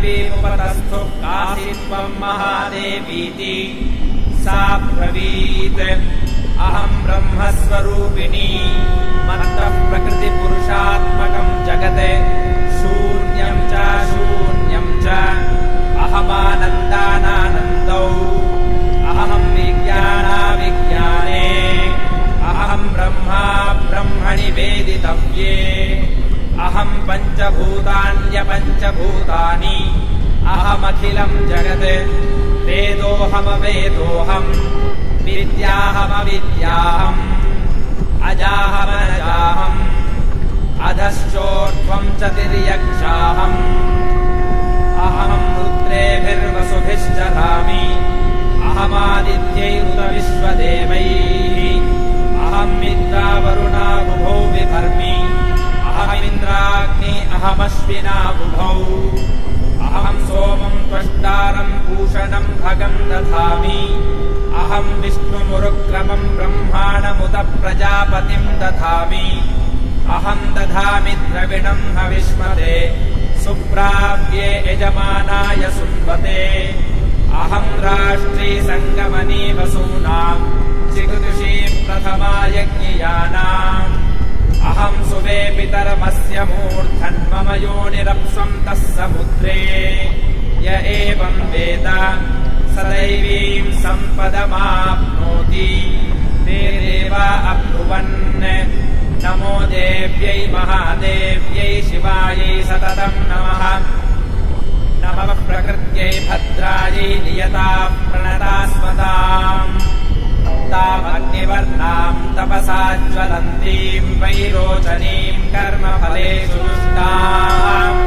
नदीमुपतस्थो काशी त्वम् महादेवीति सा ब्रवीत् अहम् ब्रह्मस्वरूपिणी मत्तः प्रकृतिपुरुषात्मकम् जगत् शून्यम् च अहमानन्दानानन्दौ अहम् विज्ञानाविज्ञाने अहम् ब्रह्मा ब्रह्मणि वेदितव्ये अहम् पञ्चभूतान्यपञ्चभूतानि अहमखिलम् जगत् वेदोऽहमवेदोऽहम् विद्याहमविद्याहम् अजाहमनजाहम् अधश्चोर्ध्वम् च तिर्यक्षाहम् अहम् रुद्रेभिर्वसुभिश्चरामि अहमादित्यैरुत विश्वदेवैः अहम् मित्रावरुणा बुभौ बिभर्मि अहमिन्द्राग्नि अहमश्विना बुभौ अहम् सोमम् त्वष्टारम् पूषणम् भगम् दधामि अहम् विष्णुमुरुक्रमम् ब्रह्माणमुत प्रजापतिम् दधामि अहम् दधामि द्रविणम् हविष्मते सुप्राप्ये यजमानाय सुन्वते अहम् राष्ट्री सङ्गमनी वसूनाम् चिकीर्षी प्रथमा यज्ञियानाम् अहम् सुवे पितरमस्य मूर्धन्मम योनिरप्स्वन्तः समुद्रे य एवम् वेद स दैवीम् सम्पदमाप्नोति ते देवा अब्रुवन् नमो देव्यै महादेव्यै शिवायै सततम् नमः नमः प्रकृत्यै भद्रायै नियता प्रणतास्मताम् तामग्निवर्णाम् तपसा ज्वलन्तीम् वैरोचनीम् कर्मफलेषु दुष्टाम्